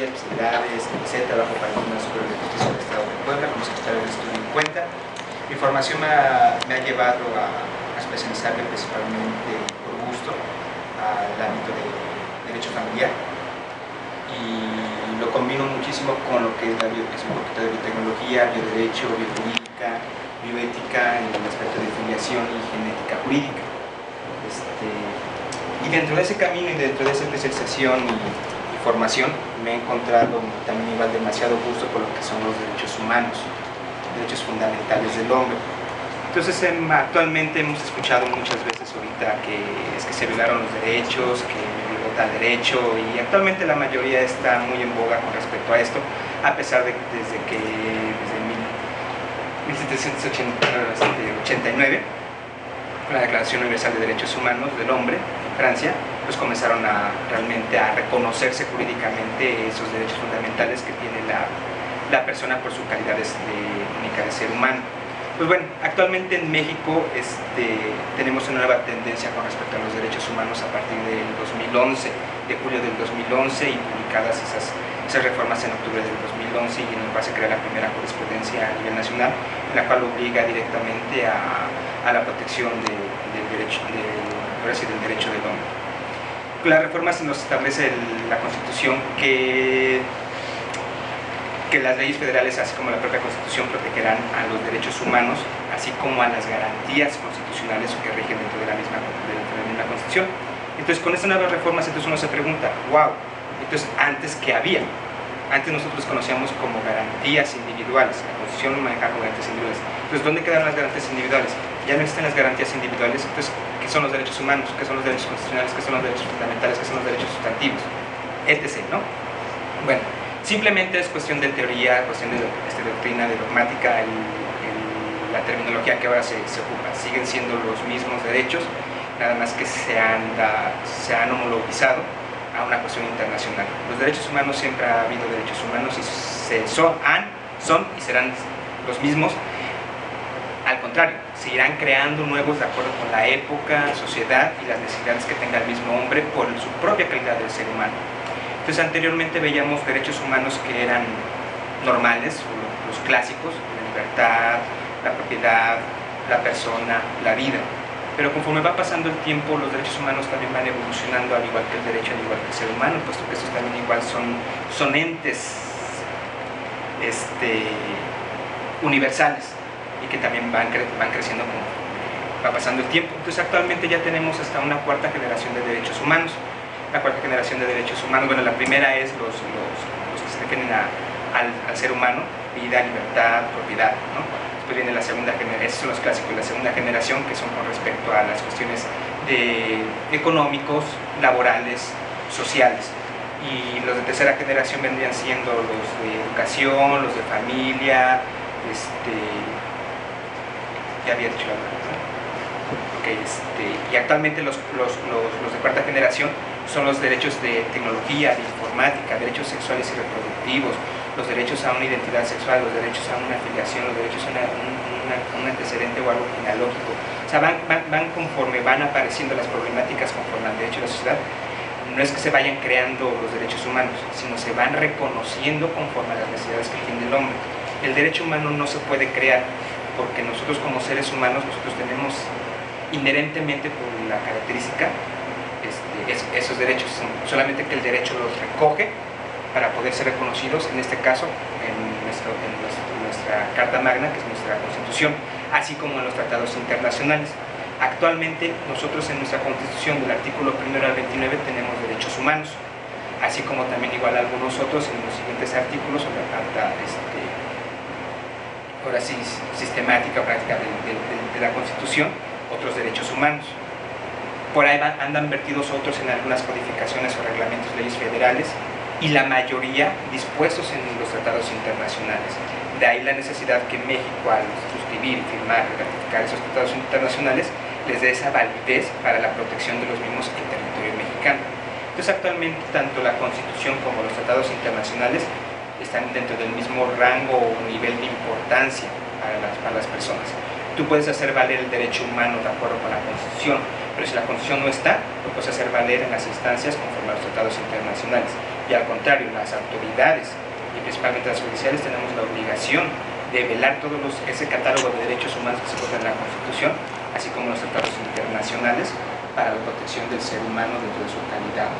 especialidades, etc. Trabajo para el Superior de Justicia del Estado de Puebla como secretario del Estudio en Cuenta. Mi formación me ha llevado a especializarme principalmente por gusto al ámbito de derecho familiar, y lo combino muchísimo con lo que es un poquito de biotecnología, bioderecho, biojurídica, bioética en el aspecto de filiación y genética jurídica. Y dentro de ese camino y dentro de esa especialización y formación me he encontrado también igual demasiado gusto por lo que son los derechos humanos, derechos fundamentales del hombre. Entonces actualmente hemos escuchado muchas veces ahorita que es que se violaron los derechos, que violó tal derecho, y actualmente la mayoría está muy en boga con respecto a esto, a pesar de que desde 1789, con la Declaración Universal de Derechos Humanos del Hombre en Francia, pues comenzaron realmente a reconocerse jurídicamente esos derechos fundamentales que tiene la persona por su calidad única de ser humano. Pues bueno, actualmente en México tenemos una nueva tendencia con respecto a los derechos humanos a partir del 2011, de julio del 2011, y publicadas esas reformas en octubre del 2011, y en el cual se crea la primera jurisprudencia a nivel nacional, en la cual obliga directamente a la protección del derecho del hombre. Con la reforma se nos establece la Constitución que las leyes federales, así como la propia Constitución, protegerán a los derechos humanos, así como a las garantías constitucionales que rigen dentro de la misma Constitución. Entonces, con estas nuevas reformas, entonces uno se pregunta, wow, entonces, ¿antes qué había? Antes nosotros conocíamos como garantías individuales, la Constitución manejaba como garantías individuales. Entonces, ¿dónde quedaron las garantías individuales? Ya no existen las garantías individuales. Entonces, ¿qué son los derechos humanos? ¿Qué son los derechos constitucionales? ¿Qué son los derechos fundamentales? ¿Qué son los derechos sustantivos? Etc., ¿no? Bueno, simplemente es cuestión de teoría, cuestión de doctrina, de dogmática, la terminología que ahora se ocupa. Siguen siendo los mismos derechos, nada más que se han homologizado a una cuestión internacional. Los derechos humanos, siempre ha habido derechos humanos y son y serán los mismos. Al contrario, se irán creando nuevos de acuerdo con la época, sociedad y las necesidades que tenga el mismo hombre por su propia calidad del ser humano. Entonces, anteriormente veíamos derechos humanos que eran normales, los clásicos, la libertad, la propiedad, la persona, la vida. Pero conforme va pasando el tiempo, los derechos humanos también van evolucionando, al igual que el derecho, al igual que el ser humano, puesto que estos también igual son entes universales, y que también van creciendo conforme va pasando el tiempo. Entonces, actualmente ya tenemos hasta una cuarta generación de derechos humanos. La cuarta generación de derechos humanos, bueno, la primera es los que se refieren al ser humano: vida, libertad, propiedad, ¿no? Después viene la segunda generación, esos son los clásicos, la segunda generación, que son con respecto a las cuestiones económicos, laborales, sociales. Y los de tercera generación vendrían siendo los de educación, los de familia, ya había dicho la verdad, ¿no? Okay, y actualmente los de cuarta generación son los derechos de tecnología, de informática, derechos sexuales y reproductivos, los derechos a una identidad sexual, los derechos a una afiliación, los derechos a un antecedente o algo genealógico. O sea, van conforme van apareciendo las problemáticas conforme al derecho de la sociedad. No es que se vayan creando los derechos humanos, sino se van reconociendo conforme a las necesidades que tiene el hombre. El derecho humano no se puede crear, porque nosotros como seres humanos, nosotros tenemos inherentemente por la característica esos derechos, solamente que el derecho los recoge para poder ser reconocidos, en este caso en nuestra Carta Magna, que es nuestra Constitución, así como en los tratados internacionales. Actualmente nosotros en nuestra Constitución, del artículo 1 al 29, tenemos derechos humanos, así como también igual algunos otros en los siguientes artículos, sobre la Carta ahora sí sistemática práctica de la Constitución, otros derechos humanos. Por ahí andan vertidos otros en algunas codificaciones o reglamentos, leyes federales, y la mayoría dispuestos en los tratados internacionales. De ahí la necesidad que México, al suscribir, firmar y ratificar esos tratados internacionales, les dé esa validez para la protección de los mismos en territorio mexicano. Entonces, actualmente tanto la Constitución como los tratados internacionales están dentro del mismo rango o nivel de importancia para las personas. Tú puedes hacer valer el derecho humano de acuerdo con la Constitución, pero si la Constitución no está, lo puedes hacer valer en las instancias conforme a los tratados internacionales. Y al contrario, las autoridades, y principalmente las judiciales, tenemos la obligación de velar ese catálogo de derechos humanos que se encuentra en la Constitución, así como los tratados internacionales para la protección del ser humano dentro de su calidad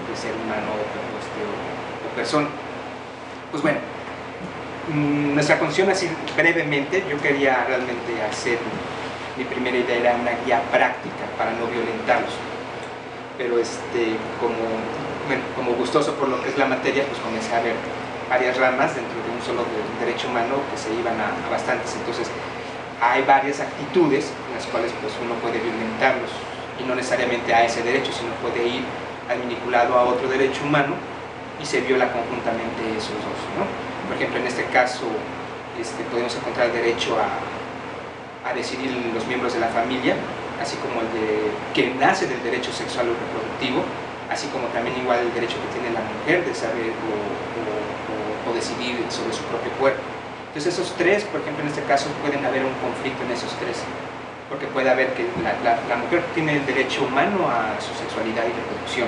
de ser humano o persona. Pues bueno, nuestra condición, así brevemente, yo quería realmente hacer, mi primera idea era una guía práctica para no violentarlos, pero como gustoso por lo que es la materia, pues comencé a ver varias ramas dentro de un solo derecho humano que se iban a bastantes. Entonces hay varias actitudes en las cuales pues uno puede violentarlos, y no necesariamente a ese derecho, sino puede ir vinculado a otro derecho humano y se viola conjuntamente esos dos, ¿no? Por ejemplo, en este caso podemos encontrar el derecho a decidir los miembros de la familia, así como el que nace del derecho sexual o reproductivo, así como también igual el derecho que tiene la mujer de saber o decidir sobre su propio cuerpo. Entonces esos tres, por ejemplo, en este caso pueden haber un conflicto en esos tres, porque puede haber que la mujer tiene el derecho humano a su sexualidad y reproducción.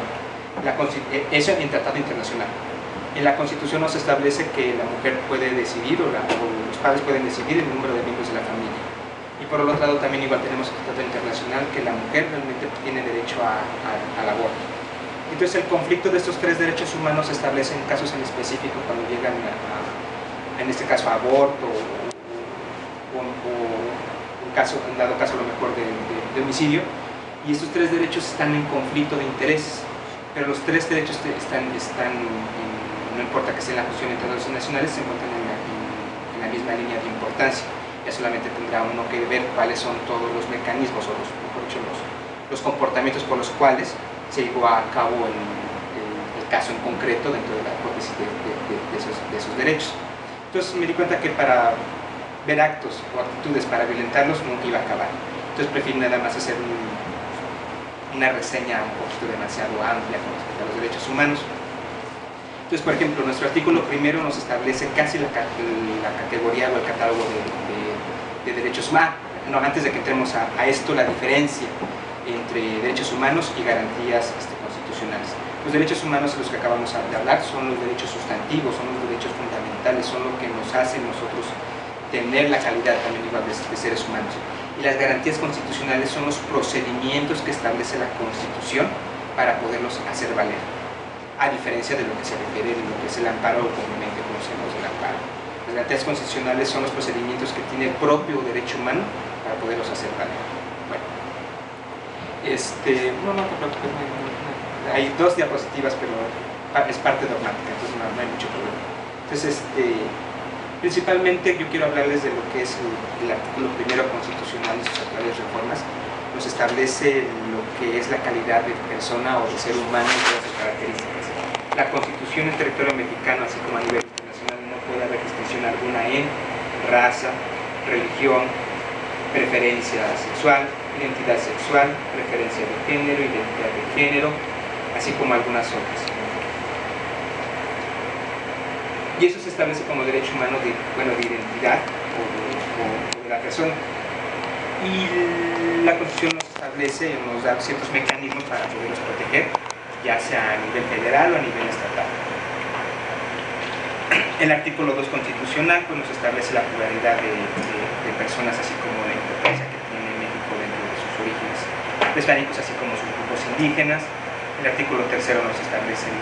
Eso en tratado internacional. En la Constitución nos establece que la mujer puede decidir, o los padres pueden decidir el número de miembros de la familia. Y por otro lado también igual tenemos el tratado internacional que la mujer realmente tiene derecho al aborto. Entonces el conflicto de estos tres derechos humanos se establece en casos en específico cuando llegan en este caso a aborto o en dado caso a lo mejor de homicidio, y estos tres derechos están en conflicto de intereses, pero los tres derechos no importa que sea en la Constitución entre los nacionales, se encuentran en la misma línea de importancia. Ya solamente tendrá uno que ver cuáles son todos los mecanismos o los comportamientos por los cuales se llevó a cabo el caso en concreto dentro de la hipótesis de esos derechos. Entonces me di cuenta que para ver actos o actitudes para violentarlos nunca iba a acabar. Entonces prefiero nada más hacer una reseña un poquito demasiado amplia con respecto a los derechos humanos. Entonces, por ejemplo, nuestro artículo primero nos establece casi la categoría o el catálogo de derechos humanos. No, antes de que entremos a esto, la diferencia entre derechos humanos y garantías constitucionales. Los derechos humanos de los que acabamos de hablar son los derechos sustantivos, son los derechos fundamentales, son lo que nos hace nosotros tener la calidad también igual de seres humanos. Y las garantías constitucionales son los procedimientos que establece la Constitución para poderlos hacer valer, a diferencia de lo que se refiere a lo que es el amparo o comúnmente conocemos el amparo. Las garantías constitucionales son los procedimientos que tiene el propio derecho humano para poderlos hacer valer. Bueno, hay dos diapositivas, pero es parte dogmática, entonces no hay mucho problema. Entonces, principalmente yo quiero hablarles de lo que es el artículo primero constitucional y sus actuales reformas. Nos establece lo que es la calidad de persona o de ser humano y todas sus características. La Constitución en territorio mexicano, así como a nivel internacional, no puede haber distinción alguna en raza, religión, preferencia sexual, identidad sexual, preferencia de género, identidad de género, así como algunas otras. Y eso se establece como derecho humano de identidad o de la persona. Y la Constitución nos establece, nos da ciertos mecanismos para poderlos proteger, ya sea a nivel federal o a nivel estatal. El artículo 2 constitucional pues, nos establece la pluralidad de personas, así como la importancia que tiene México dentro de sus orígenes prehispánicos, así como sus grupos indígenas. El artículo 3 nos establece el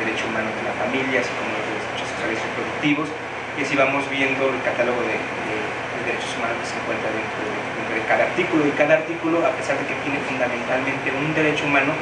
derecho humano de la familia, así como los derechos sexuales y reproductivos, y así vamos viendo el catálogo de derechos humanos que se encuentra dentro de cada artículo, y cada artículo, a pesar de que tiene fundamentalmente un derecho humano,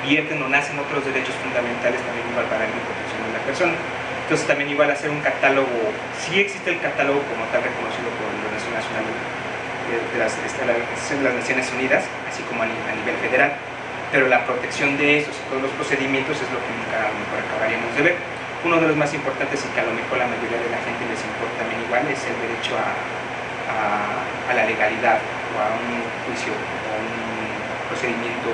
vierten o nacen otros derechos fundamentales también igual para la protección de la persona. Entonces también igual hacer un catálogo, sí existe el catálogo como tal reconocido por la Organización Nacional de las Naciones Unidas, así como a nivel federal, pero la protección de esos y todos los procedimientos es lo que nunca a lo mejor acabaríamos de ver. Uno de los más importantes y que a lo mejor la mayoría de la gente les importa también igual es el derecho a la legalidad o a un juicio o a un procedimiento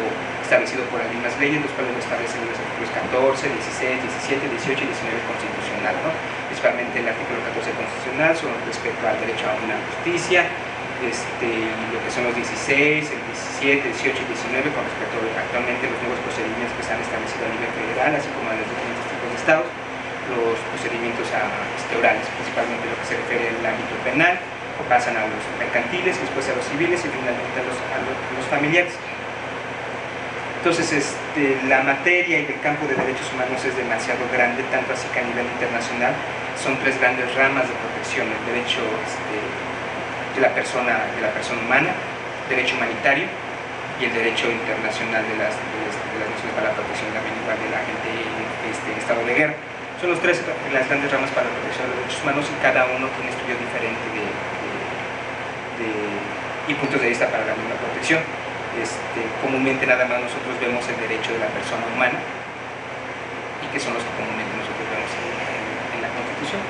establecido por las mismas leyes, los cuales lo establecen los artículos 14, 16, 17, 18 y 19 constitucional, ¿no? Principalmente el artículo 14 constitucional sobre respecto al derecho a una justicia, lo que son los 16, el 17, 18 y 19 con respecto a actualmente los nuevos procedimientos que se han establecido a nivel federal, así como a los diferentes tipos de estados, los procedimientos orales, principalmente lo que se refiere al ámbito penal, pasan a los mercantiles, después a los civiles y finalmente a los familiares. Entonces, la materia y el campo de derechos humanos es demasiado grande, tanto así que a nivel internacional son tres grandes ramas de protección: el derecho de la persona humana, el derecho humanitario y el derecho internacional de las Naciones para la protección también igual de la gente en estado de guerra. Son las grandes ramas para la protección de los derechos humanos y cada uno tiene estudio diferente y puntos de vista para la misma protección. Comúnmente nada más nosotros vemos el derecho de la persona humana y que son los que comúnmente nosotros vemos en la Constitución.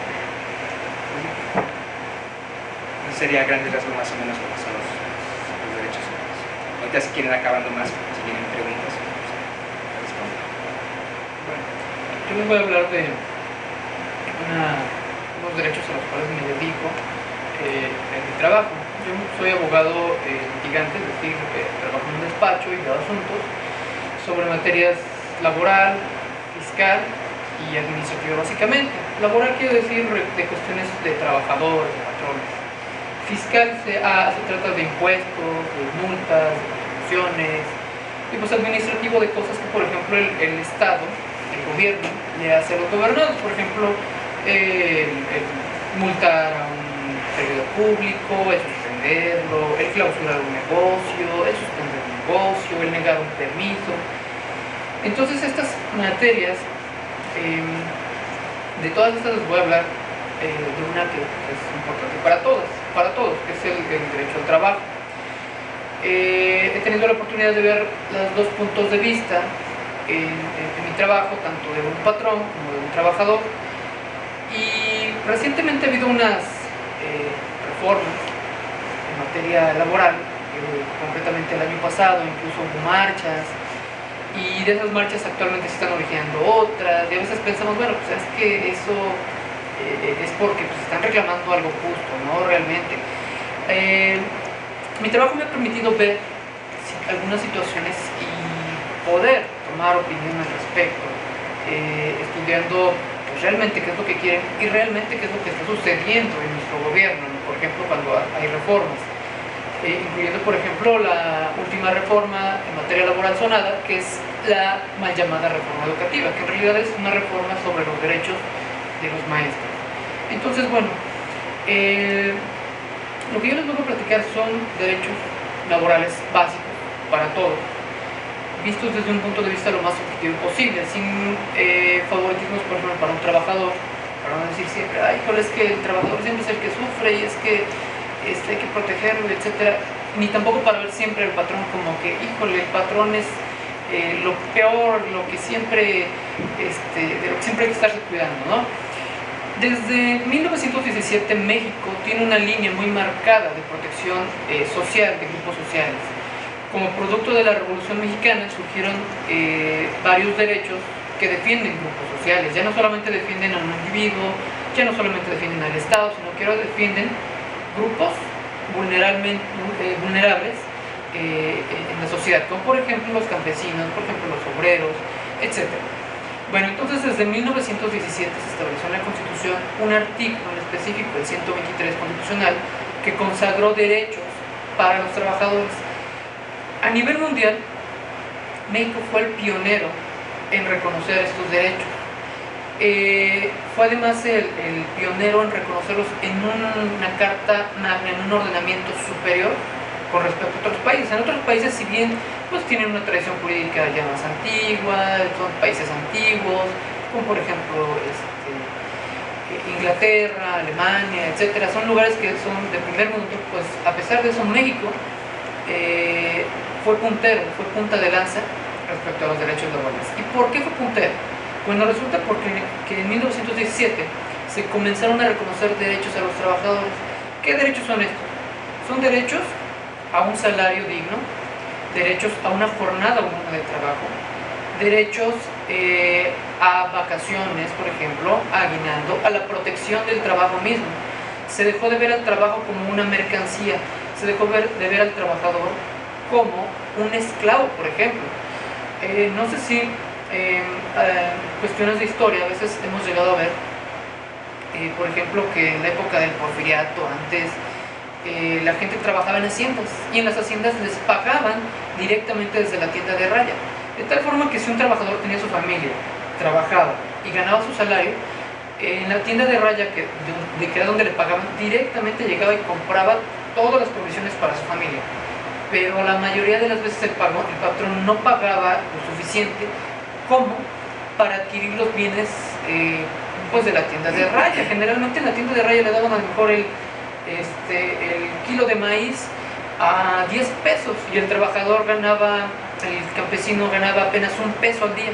Sería a grandes rasgos más o menos lo que son los derechos humanos. Ahorita si quieren acabando más, si tienen preguntas, pues, responder. Bueno, yo les voy a hablar de unos derechos a los cuales me dedico en mi trabajo. Yo soy abogado litigante, es decir, trabajo en un despacho y llevo asuntos sobre materias laboral, fiscal y administrativa básicamente. Laboral quiero decir de cuestiones de trabajadores, de patrones. Fiscal se trata de impuestos, de multas, de contribuciones, y pues administrativo de cosas que por ejemplo el Estado, el gobierno, le hace a los gobernados. Por ejemplo, el multar a un servidor público, el suspenderlo, el clausurar un negocio, el suspender un negocio, el negar un permiso. Entonces estas materias, de todas estas les voy a hablar de una que es importante para todos, que es el derecho al trabajo. He tenido la oportunidad de ver los dos puntos de vista en mi trabajo, tanto de un patrón como de un trabajador, y recientemente ha habido unas reformas en materia laboral, concretamente el año pasado incluso hubo marchas, y de esas marchas actualmente se están originando otras, y a veces pensamos, bueno, pues es que eso es porque pues, están reclamando algo justo, ¿no? Realmente. Mi trabajo me ha permitido ver algunas situaciones y poder tomar opinión al respecto, estudiando pues, realmente qué es lo que quieren y realmente qué es lo que está sucediendo en nuestro gobierno, ¿no? Por ejemplo, cuando hay reformas, incluyendo por ejemplo la última reforma en materia laboral sonada, que es la mal llamada reforma educativa, que en realidad es una reforma sobre los derechos de los maestros. Entonces, bueno, lo que yo les voy a platicar son derechos laborales básicos para todos, vistos desde un punto de vista lo más objetivo posible, sin favoritismos, por ejemplo, para un trabajador, para no decir siempre, ay, pero es que el trabajador siempre es el que sufre y es que hay que protegerlo, etcétera, ni tampoco para ver siempre al patrón como que, híjole, el patrón es lo peor, lo que siempre, de lo que siempre hay que estarse cuidando, ¿no? Desde 1917 México tiene una línea muy marcada de protección social, de grupos sociales. Como producto de la Revolución Mexicana surgieron varios derechos que defienden grupos sociales. Ya no solamente defienden a un individuo, ya no solamente defienden al Estado, sino que ahora defienden grupos vulnerables en la sociedad, como por ejemplo los campesinos, por ejemplo los obreros, etc. Bueno, entonces desde 1917 se estableció en la Constitución un artículo en específico, el 123 constitucional, que consagró derechos para los trabajadores. A nivel mundial, México fue el pionero en reconocer estos derechos. Fue además el pionero en reconocerlos en una carta magna, en un ordenamiento superior con respecto a otros países. En otros países, si bien pues tienen una tradición jurídica ya más antigua, son países antiguos, como por ejemplo Inglaterra, Alemania, etcétera, son lugares que son de primer mundo, pues a pesar de eso México fue puntero, fue punta de lanza respecto a los derechos laborales. ¿Y por qué fue puntero? Bueno, resulta porque en 1917 se comenzaron a reconocer derechos a los trabajadores. ¿Qué derechos son estos? Son derechos a un salario digno, derechos a una jornada humana de trabajo, derechos a vacaciones, por ejemplo, a aguinaldo, a la protección del trabajo mismo. Se dejó de ver al trabajo como una mercancía se dejó de ver al trabajador como un esclavo, por ejemplo. No sé si cuestiones de historia a veces hemos llegado a ver, por ejemplo, que en la época del porfiriato, antes, la gente trabajaba en haciendas y en las haciendas les pagaban directamente desde la tienda de raya, de tal forma que si un trabajador tenía su familia, trabajaba y ganaba su salario, en la tienda de raya, que era donde le pagaban, directamente llegaba y compraba todas las provisiones para su familia. Pero la mayoría de las veces el patrón no pagaba lo suficiente como para adquirir los bienes pues de la tienda de raya. Generalmente en la tienda de raya le daban a lo mejor el kilo de maíz a 10 pesos y el trabajador ganaba, el campesino ganaba apenas $1 al día.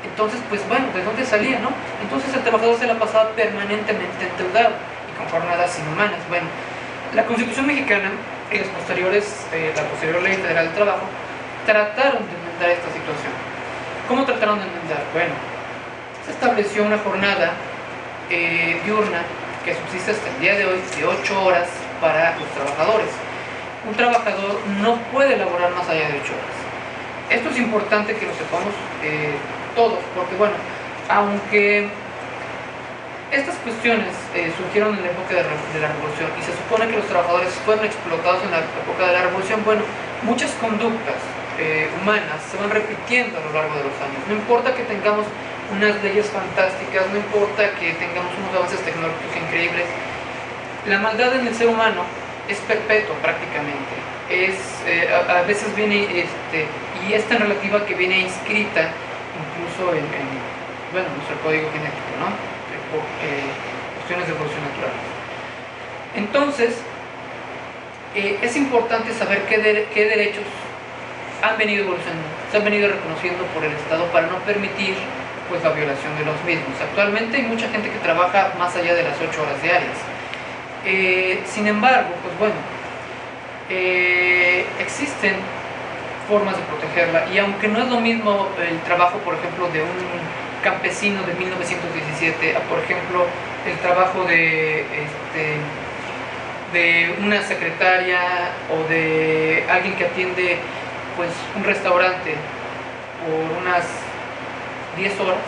Entonces, pues bueno, ¿de dónde salía, no? Entonces el trabajador se la pasaba permanentemente endeudado y con jornadas inhumanas. Bueno, la Constitución mexicana y las la posterior Ley Federal del Trabajo trataron de enmendar esta situación. ¿Cómo trataron de enmendar? Bueno, se estableció una jornada diurna que subsiste hasta el día de hoy de 8 horas para los trabajadores. Un trabajador no puede laborar más allá de 8 horas. Esto es importante que lo sepamos todos, porque bueno, aunque estas cuestiones surgieron en la época de la Revolución y se supone que los trabajadores fueron explotados en la época de la Revolución, bueno, muchas conductas humanas se van repitiendo a lo largo de los años. No importa que tengamos unas leyes fantásticas, no importa que tengamos unos avances tecnológicos increíbles, la maldad en el ser humano es perpetua prácticamente. A veces viene, y es tan relativa que viene inscrita incluso en nuestro código genético, ¿no? Por cuestiones de evolución natural. Entonces, es importante saber qué derechos han venido evolucionando, se han venido reconociendo por el Estado para no permitir pues la violación de los mismos. Actualmente hay mucha gente que trabaja más allá de las 8 horas diarias. Sin embargo, pues bueno, existen formas de protegerla, y aunque no es lo mismo el trabajo, por ejemplo, de un campesino de 1917 a, por ejemplo, el trabajo de una secretaria o de alguien que atiende pues un restaurante por unas 10 horas,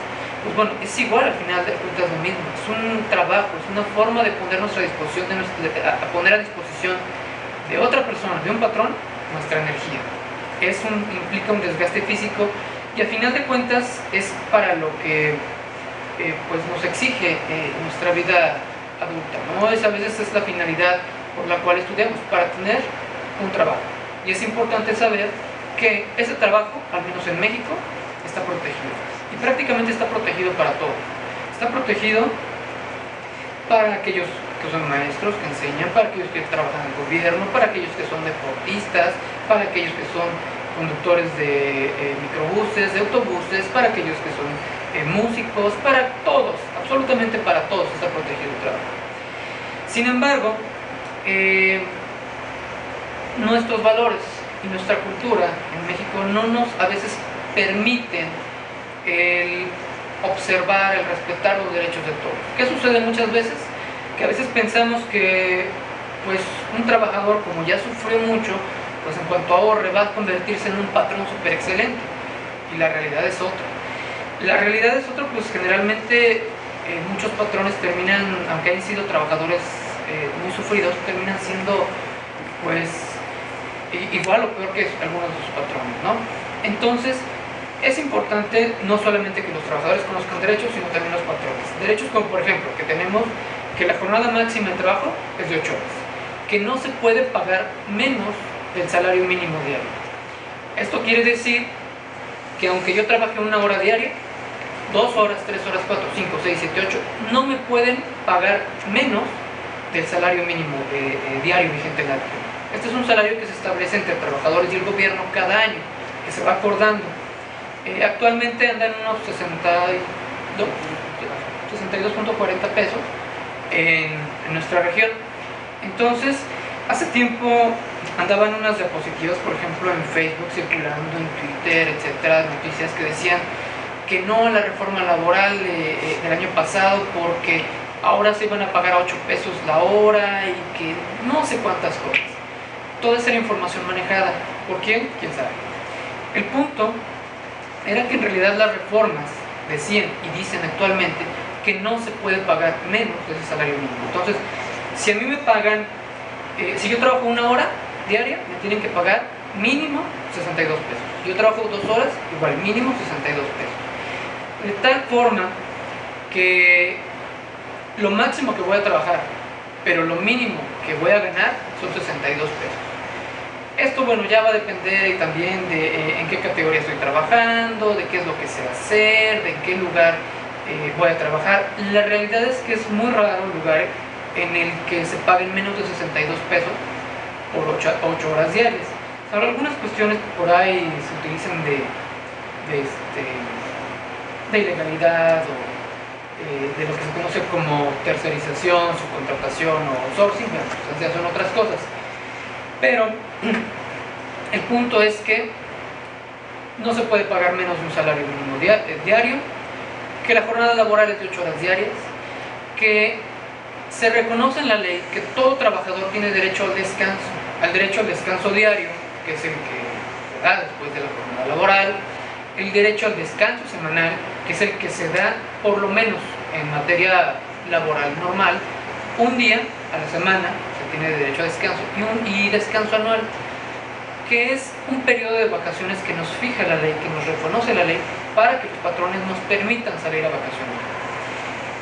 pues bueno, es igual al final de cuentas lo mismo. Es un trabajo, es una forma de poner nuestra disposición, poner a disposición de otra persona, de un patrón, nuestra energía. Implica un desgaste físico y al final de cuentas es para lo que pues nos exige nuestra vida adulta, ¿no? A veces es la finalidad por la cual estudiamos, para tener un trabajo. Y es importante saber que ese trabajo, al menos en México, está protegido. Y prácticamente está protegido para todos. Está protegido para aquellos que son maestros, que enseñan, para aquellos que trabajan en el gobierno, para aquellos que son deportistas, para aquellos que son conductores de microbuses, de autobuses, para aquellos que son músicos, para todos, absolutamente para todos está protegido el trabajo. Sin embargo, nuestros valores y nuestra cultura en México no nos a veces permiten el observar, el respetar los derechos de todos. ¿Qué sucede muchas veces? Que a veces pensamos que pues un trabajador, como ya sufrió mucho, pues en cuanto ahorre va a convertirse en un patrón súper excelente, y la realidad es otra. La realidad es otra, pues generalmente muchos patrones terminan, aunque hayan sido trabajadores muy sufridos, terminan siendo pues igual o peor que algunos de sus patrones, ¿no? Entonces es importante no solamente que los trabajadores conozcan derechos, sino también los patrones. Derechos como, por ejemplo, que tenemos que la jornada máxima de trabajo es de 8 horas, que no se puede pagar menos del salario mínimo diario. Esto quiere decir que aunque yo trabaje 1 hora diaria, 2 horas, 3 horas, 4, 5, 6, 7, 8, no me pueden pagar menos del salario mínimo diario vigente en la región. Este es un salario que se establece entre trabajadores y el gobierno cada año, que se va acordando. Actualmente andan unos 62.40 pesos en nuestra región. Entonces, hace tiempo andaban unas diapositivas, por ejemplo, en Facebook circulando, en Twitter, etcétera, noticias que decían que no a la reforma laboral del año pasado, porque ahora se iban a pagar a 8 pesos la hora y que no sé cuántas cosas. toda esa era información manejada. ¿Por quién? ¿Quién sabe? El punto era que en realidad las reformas decían y dicen actualmente que no se puede pagar menos de ese salario mínimo. Entonces, si a mí me pagan, si yo trabajo 1 hora diaria, me tienen que pagar mínimo 62 pesos. Yo trabajo 2 horas, igual mínimo 62 pesos. De tal forma que lo máximo que voy a trabajar, pero lo mínimo que voy a ganar son 62 pesos. Esto, bueno, ya va a depender también de en qué categoría estoy trabajando, de qué es lo que sé hacer, de en qué lugar voy a trabajar. La realidad es que es muy raro un lugar en el que se paguen menos de 62 pesos por 8 horas diarias. Ahora, algunas cuestiones por ahí se utilizan de ilegalidad o de lo que se conoce como tercerización, subcontratación o outsourcing, bueno, pues ya son otras cosas. Pero el punto es que no se puede pagar menos de un salario mínimo diario, que la jornada laboral es de 8 horas diarias, que se reconoce en la ley que todo trabajador tiene derecho al derecho al descanso diario, que es el que se da después de la jornada laboral, el derecho al descanso semanal, que es el que se da por lo menos en materia laboral normal, un día a la semana se tiene derecho a descanso, y descanso anual, que es un periodo de vacaciones que nos fija la ley, que nos reconoce la ley, para que los patrones nos permitan salir a vacaciones.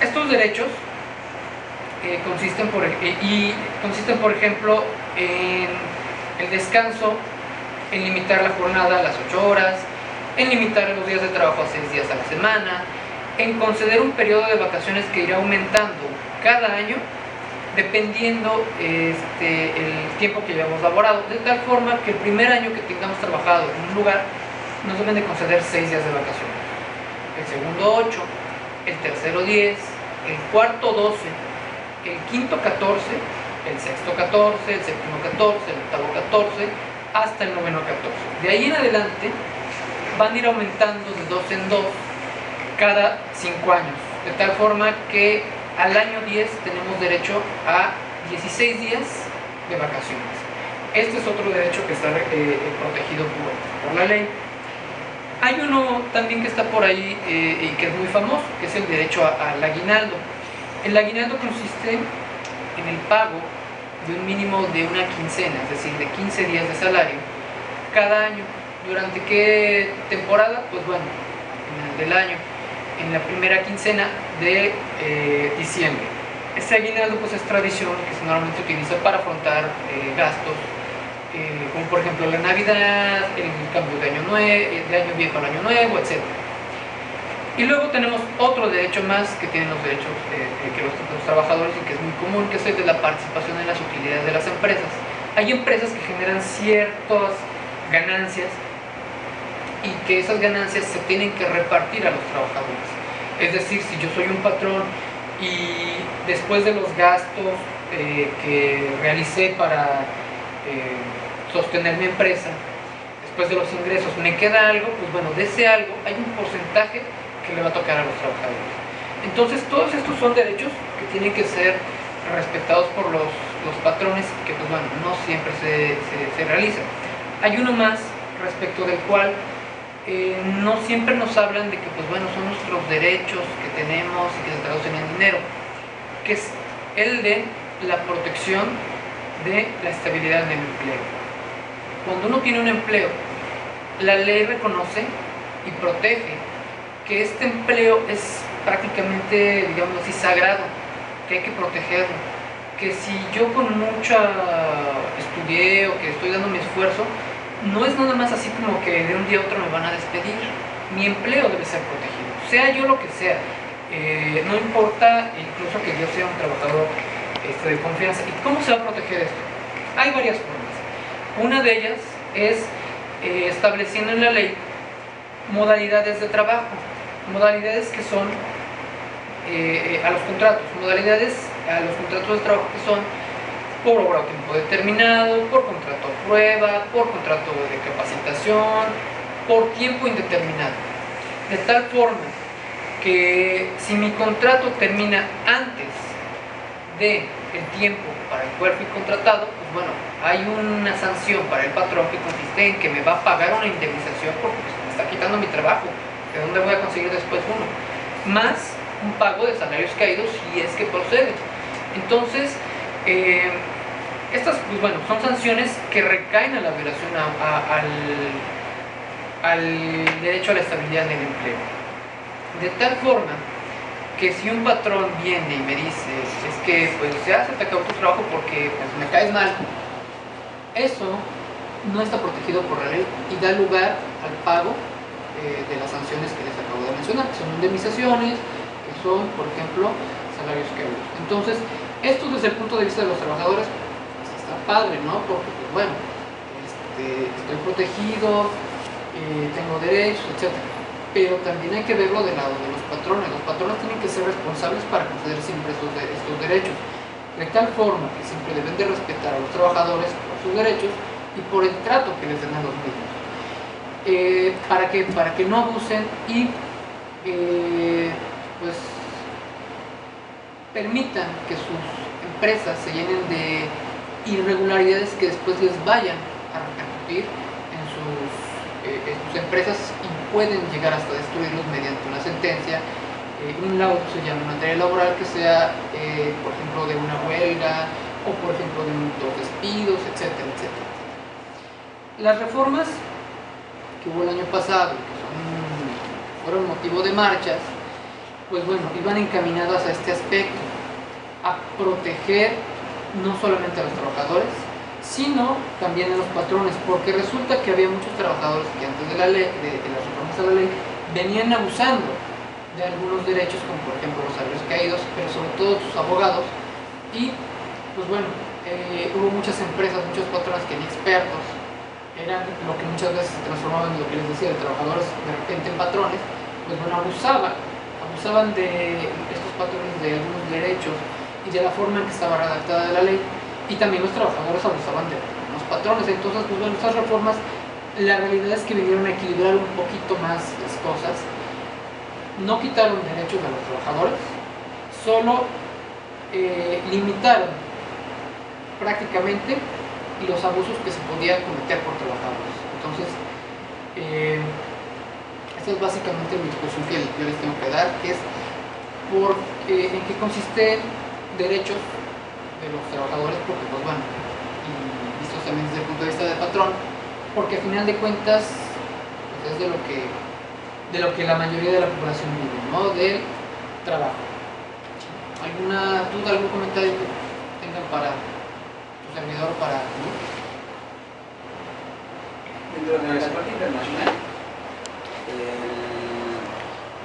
Estos derechos consisten, por ejemplo, en el descanso, en limitar la jornada a las 8 horas, en limitar los días de trabajo a 6 días a la semana, en conceder un periodo de vacaciones que irá aumentando cada año dependiendo el tiempo que hayamos laborado, de tal forma que el primer año que tengamos trabajado en un lugar nos deben de conceder 6 días de vacaciones, el segundo 8, el tercero 10, el cuarto 12, el quinto 14, el sexto 14, el séptimo 14, el octavo 14, hasta el noveno 14. De ahí en adelante van a ir aumentando de 2 en 2 cada 5 años, de tal forma que al año 10 tenemos derecho a 16 días de vacaciones. Este es otro derecho que está protegido por la ley. Hay uno también que está por ahí y que es muy famoso, que es el derecho al aguinaldo. El aguinaldo consiste en el pago de un mínimo de una quincena, es decir, de 15 días de salario cada año. ¿Durante qué temporada? Pues bueno, al final del año, en la primera quincena de diciembre. Este aguinaldo pues es tradición que se normalmente utiliza para afrontar gastos como por ejemplo la Navidad, el cambio de año viejo al año nuevo, etc. Y luego tenemos otro derecho más que tienen los derechos que los trabajadores y que es muy común, que es el de la participación en las utilidades de las empresas. Hay empresas que generan ciertas ganancias y que esas ganancias se tienen que repartir a los trabajadores. Es decir, si yo soy un patrón y después de los gastos que realicé para sostener mi empresa, después de los ingresos me queda algo, pues bueno, de ese algo hay un porcentaje que le va a tocar a los trabajadores. Entonces todos estos son derechos que tienen que ser respetados por los patrones, que pues bueno, no siempre se realizan. Hay uno más respecto del cual no siempre nos hablan de que pues bueno, son nuestros derechos que tenemos y que se traducen en dinero, que es el de la protección de la estabilidad del empleo. Cuando uno tiene un empleo, la ley reconoce y protege que este empleo es prácticamente, digamos así, sagrado, que hay que protegerlo, que si yo con mucha estudié o que estoy dando mi esfuerzo, no es nada más así como que de un día a otro me van a despedir. Mi empleo debe ser protegido, sea yo lo que sea, no importa incluso que yo sea un trabajador de confianza. ¿Y cómo se va a proteger esto? Hay varias formas. Una de ellas es estableciendo en la ley modalidades de trabajo, modalidades que son a los contratos de trabajo que son por obra a tiempo determinado, por contrato a prueba, por contrato de capacitación, por tiempo indeterminado. De tal forma que si mi contrato termina antes de el tiempo para el cual fui contratado, pues bueno, hay una sanción para el patrón que consiste en que me va a pagar una indemnización porque pues, me está quitando mi trabajo. ¿De dónde voy a conseguir después uno? Más un pago de salarios caídos si es que procede. Entonces, estas, pues bueno, son sanciones que recaen a la violación al derecho a la estabilidad en el empleo. De tal forma que si un patrón viene y me dice, es que pues ya se te acabó tu trabajo porque pues, me caes mal, eso no está protegido por la ley y da lugar al pago de las sanciones que les acabo de mencionar, que son indemnizaciones, que son, por ejemplo, salarios caídos. Entonces, esto desde el punto de vista de los trabajadores, pues, está padre, ¿no? Porque, pues bueno, estoy protegido, tengo derechos, etc. Pero también hay que verlo del lado de los patrones. Los patrones tienen que ser responsables para conceder siempre estos derechos, de tal forma que siempre deben de respetar a los trabajadores por sus derechos y por el trato que les den a los mismos. Para que no abusen y pues permitan que sus empresas se llenen de irregularidades que después les vayan a repercutir en sus empresas y pueden llegar hasta destruirlos mediante una sentencia, un laudo se llama en materia laboral, que sea por ejemplo de una huelga o por ejemplo de dos despidos, etcétera, etcétera. Las reformas que hubo el año pasado, que fueron motivo de marchas, pues bueno, iban encaminadas a este aspecto, a proteger no solamente a los trabajadores, sino también a los patrones, porque resulta que había muchos trabajadores que antes de la ley, de las reformas a la ley, venían abusando de algunos derechos, como por ejemplo los salarios caídos, pero sobre todo sus abogados, y pues bueno, hubo muchas empresas, muchos patrones que inexpertos eran lo que muchas veces se transformaban en lo que les decía, de trabajadores de repente en patrones, pues bueno, abusaban de estos patrones de algunos derechos y de la forma en que estaba redactada la ley, y también los trabajadores abusaban de los patrones. Entonces, pues bueno, estas reformas, la realidad es que vinieron a equilibrar un poquito más las cosas, no quitaron derechos a los trabajadores, solo limitaron prácticamente los abusos que se podían cometer por trabajadores. Entonces, esta es básicamente mi discusión que yo les tengo que dar, que es en qué consisten derechos de los trabajadores, porque pues bueno, y vistos también desde el punto de vista del patrón, porque al final de cuentas pues es de lo que la mayoría de la población vive, ¿no? Del trabajo. ¿Alguna duda, algún comentario que tengan para tu servidor, para mí? Dentro de la parte internacional,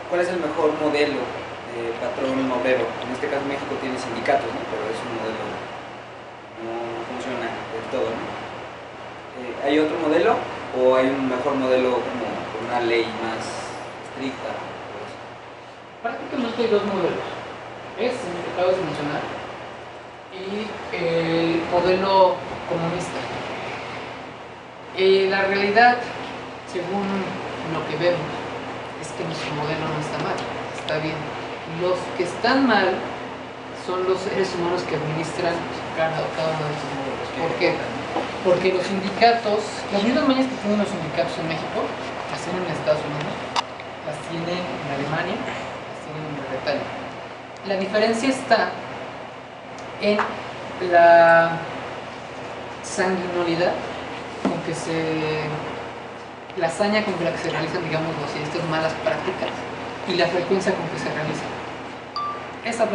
¿cuál es el mejor modelo de patrón obrero? En este caso México tiene sindicatos, ¿no? Pero es un modelo no funciona del todo, ¿no? ¿Hay otro modelo o hay un mejor modelo como una ley más estricta? Prácticamente hay dos modelos. Es el que acabas de mencionar y el modelo comunista. La realidad, según lo que vemos, es que nuestro modelo no está mal, está bien. Los que están mal son los seres humanos que administran cada uno de estos modelos. ¿Por qué? Porque los sindicatos, las mismas mañas que tienen los sindicatos en México, las tienen en Estados Unidos, las tienen en Alemania, las tienen en Gran Bretaña. La diferencia está en la sanguinolidad con que la hazaña con la que se realizan, digamos así, estas malas prácticas y la frecuencia con que se realizan. Esa